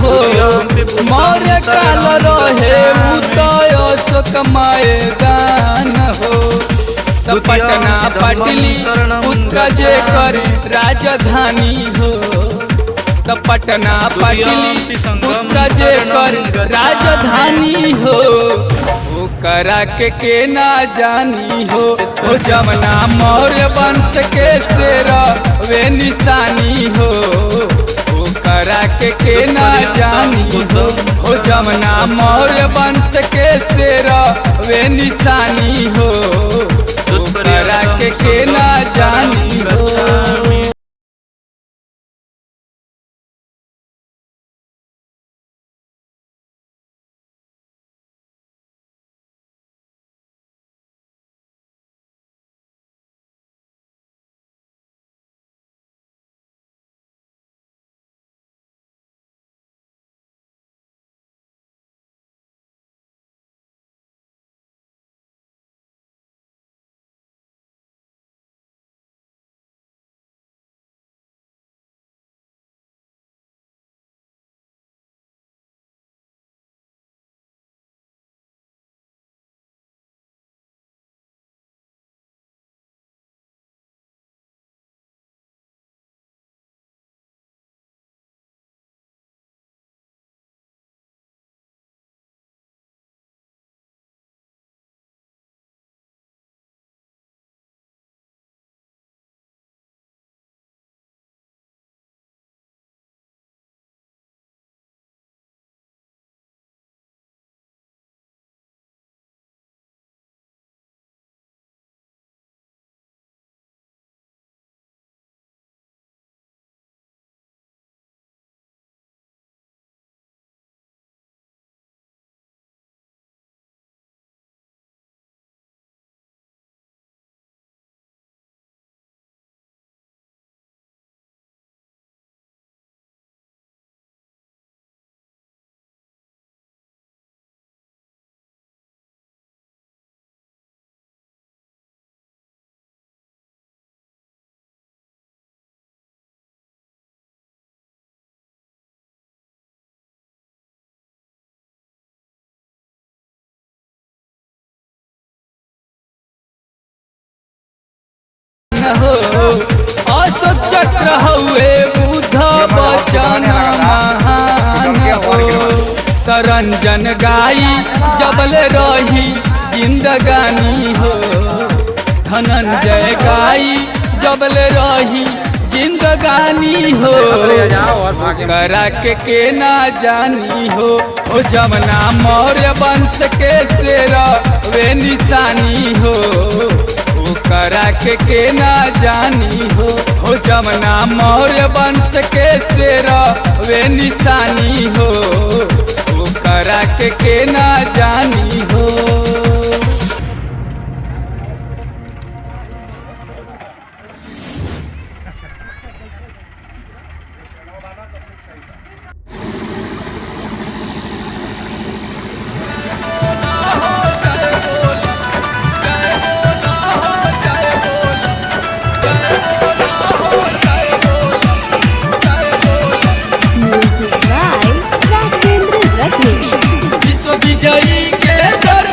हो मौर्य काल रहे उदय अशोक मैदान हो पटना पाटली पुत्र जे कर राजधानी हो पटना पाटली पुत्र जे कर राजधानी हो करा के ना जानी हो जमुना मौर्य वंश के तेरा वे निशानी हो करा के ना जानी हो जमुना मौर्य वंश के तेरा वे निशानी हो करा के ना जानी हो। हो अशोक चक्र हुए बुद्ध वचन महान हो तरंजन गाई जबल रही जिंदगानी हो धनंजय गाई जबल रही जिंदगानी हो करा के ना जानी हो जमुना मौर्य वंश के तेरा वे निशानी हो करा के ना जानी हो जमुना मौर्य वंश के तेरा वे निशानी हो करा के ना जानी हो। Music by Raghavendra Raghav. विश्व विजयी के दर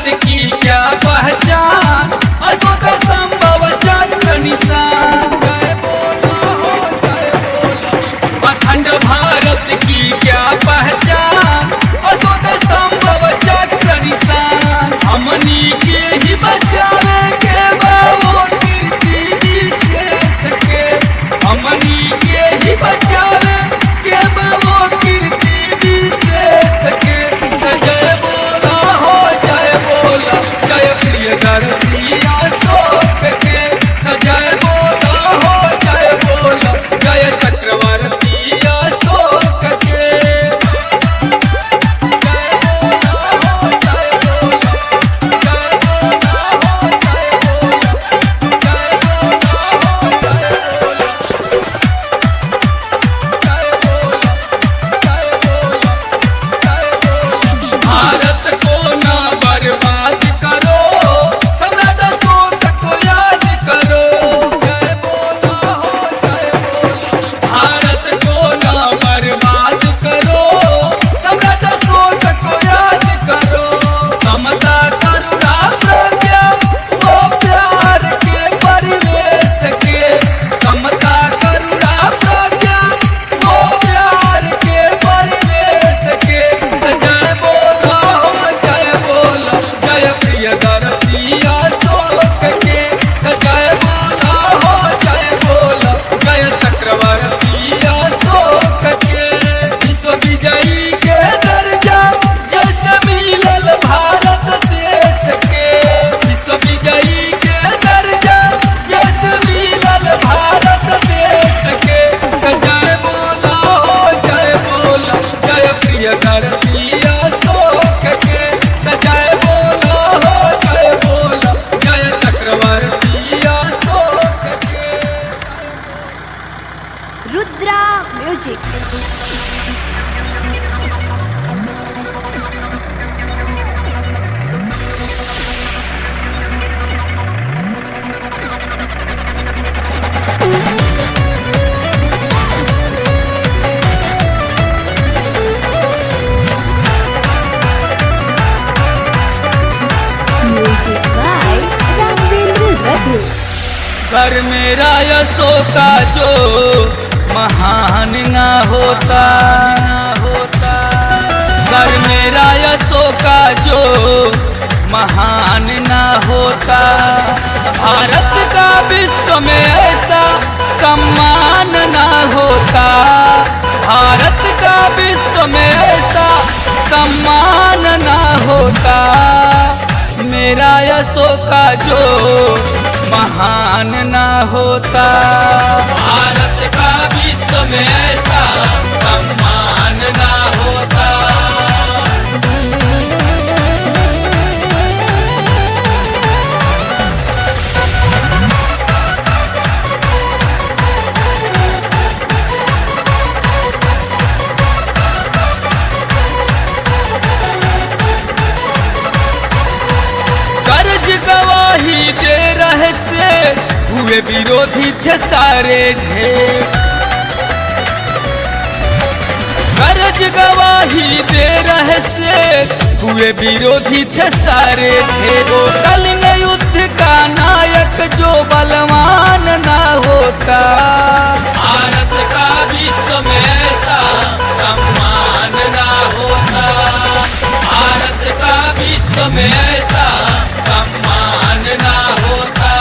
भारत की क्या पहचान, अशोक संभव चक्र निशान। जय बोला हो जय बोला। अखंड भारत की क्या पहचान, अशोक संभव चक्र निशान। हमनी के ही बचावे के बाबू कीर्ति विशेष के, हमनी के ही बचावे के बाबू कीर्ति विशेष के। जय बोला हो जय बोला, जय प्रियदर्शी अशोक के। जय बोला हो जय बोला, जय चक्रवर्ती अशोक के। जय बोला हो जय बोला, जय बोला हो जय बोला, जय बोला हो जय बोला, जय बोला, जय बोला, जय बोला। भारत को ना बर्बाद करो, सम्राट अशोक को याद करो। जय बोला हो जय बोला। भारत को ना बर्बाद करो, सम्राट अशोक को याद करो। समता करुणा प्रज्ञा वो प्यार के परिवेश के, समता करुणा प्रज्ञा वो प्यार के परिवेश के। जय बोला हो जय बोला, जय प्रियदर्शी अशोक के। जय बोला हो जय बोला, जय चक्रवर्ती अशोक के। विश्व विजयी के दर्जा जैसे मिलल भारत देश के, विश्व विजयी के दर्जा जैसे मिलल भारत देश के। जय बोला हो जय बोला, जय प्रियदर्शी अशोक के। जय बोला हो जय बोला, जय चक्रवर्ती अशोक के। Rudra music. Music by Raghavendra Raghu. कर मेरा अशोका जो महान ना होता, कर मेरा अशोका जो महान ना होता। भारत का विश्व में ऐसा सम्मान ना होता, भारत का विश्व में ऐसा सम्मान ना होता। मेरा अशोका जो महान ना होता, भारत का विश्व में ऐसा सम्मान ना होता। कर्ज गवाही दे रहे से हुए विरोधी थे सारे ढेर, कर्ज गवाही दे रहे से हुए विरोधी थे सारे ढेर। कलिंग युद्ध का नायक जो बलवान ना होता, भारत का विश्व में ऐसा सम्मान ना होता, भारत का विश्व में ऐसा सम्मान ना होता।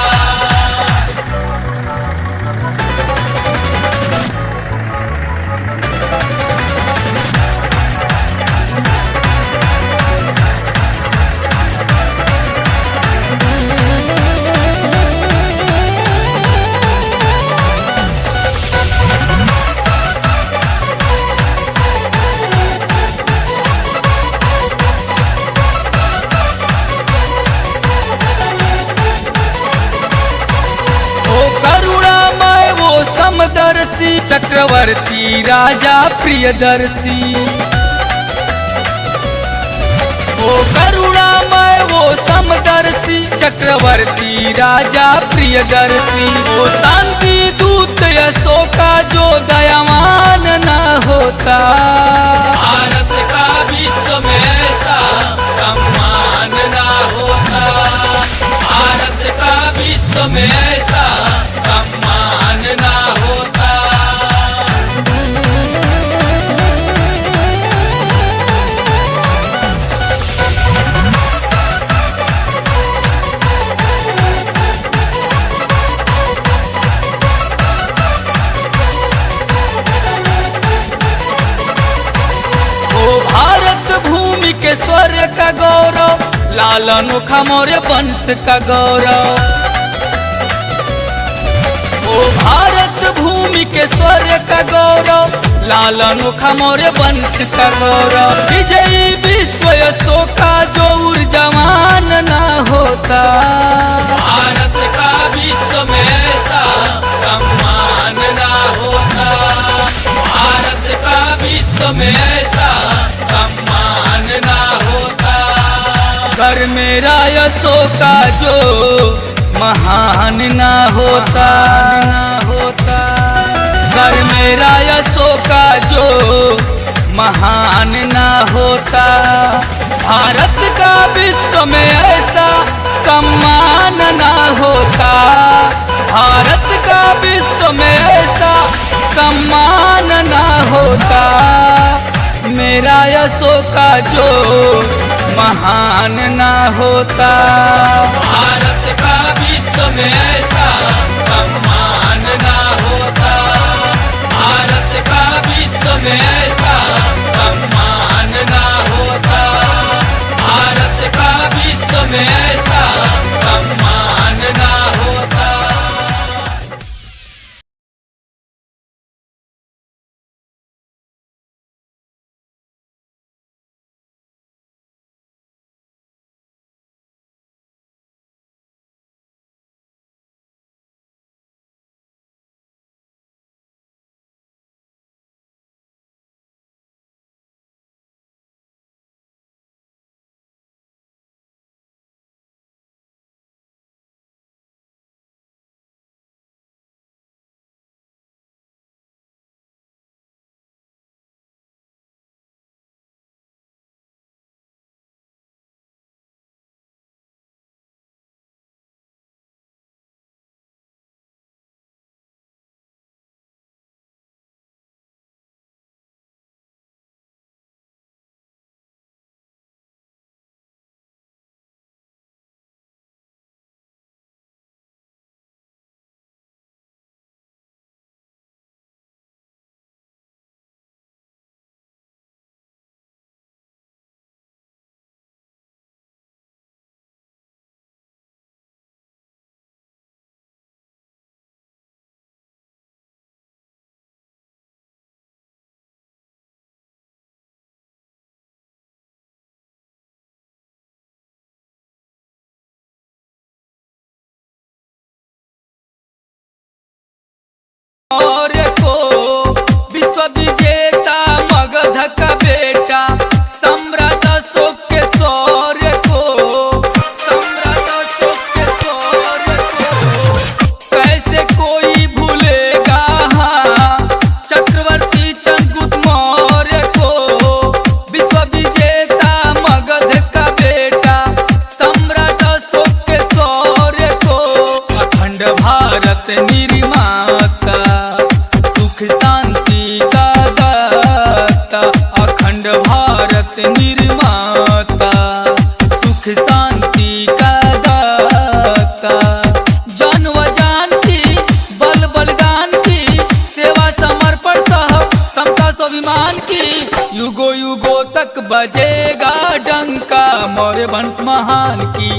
समदर्शी चक्रवर्ती राजा प्रियदर्शी, ओ करुणामय वो समदर्शी चक्रवर्ती राजा प्रियदर्शी। ओ शांति दूत अशोका जो दयावान न होता, भारत का विश्व में ऐसा सम्मान न हो लाल अनोखा मोरे वंश का गौरव। ओ भारत भूमि के स्वर्ग का गौरव, लाल अनोखा मोरे वंश का गौरव। विजयी विश्व अशोका जो ऊर्जावान न होता, भारत का विश्व में ऐसा सम्मान न होता, भारत का विश्व में ऐसा सम्मान न होता। घर मेरा अशोका जो महान न होता, घर मेरा अशोका जो महान न होता। भारत का विश्व में ऐसा सम्मान न होता, भारत का विश्व में ऐसा सम्मान न होता। मेरा अशोका जो महान न होता, भारत का विश्व में ऐसा सम्मान न होता, भारत का विश्व में ऐसा सम्मान न होता, भारत का विश्व में ऐसा सम्मान न होता। और को विश्व विजेता मगध का बेटा सम्राट अशोक के शौर्य को, सम्राट अशोक के शौर्य को कैसे कोई भूलेगा। चक्रवर्ती चंद्रगुप्त मौर्य को विश्व विजेता मगध का बेटा सम्राट अशोक के शौर्य को। अखंड भारत निर्माता सुख शांति का दाता, अखंड भारत निर्माता सुख शांति का दाता। जान व जान की बल बलिदान की सेवा समर्पण सह समता स्वाभिमान की, युगो युगो तक बजेगा डंका मौर्य वंश महान की,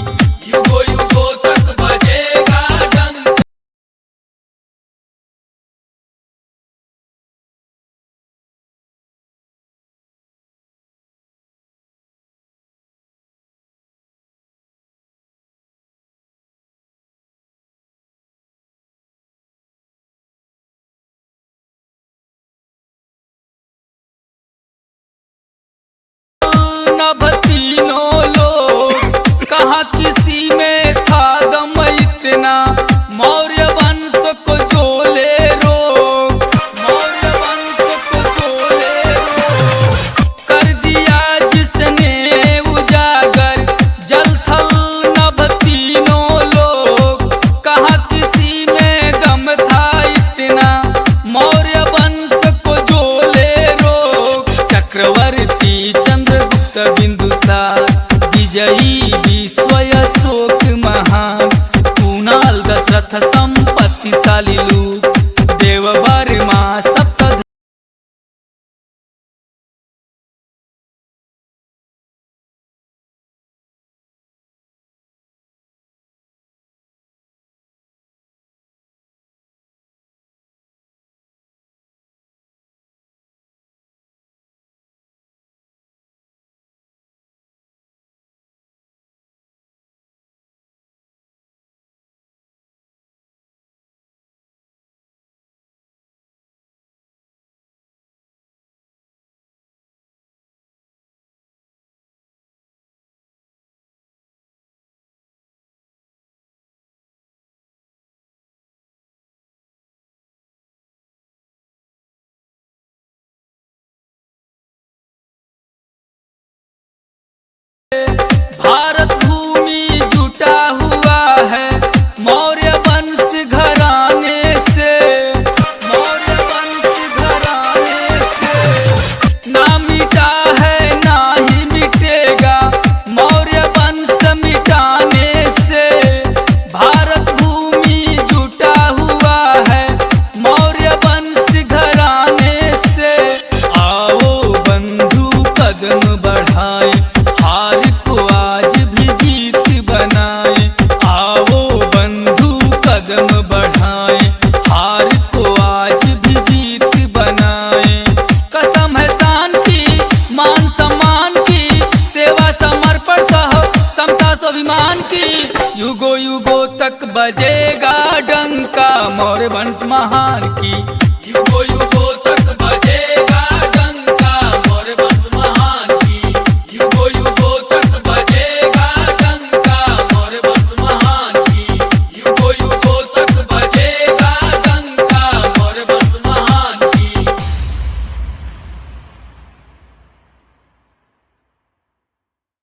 युगो युगो तक बजेगा डंका। नभ तीनों लोग कहाँ किसी में होई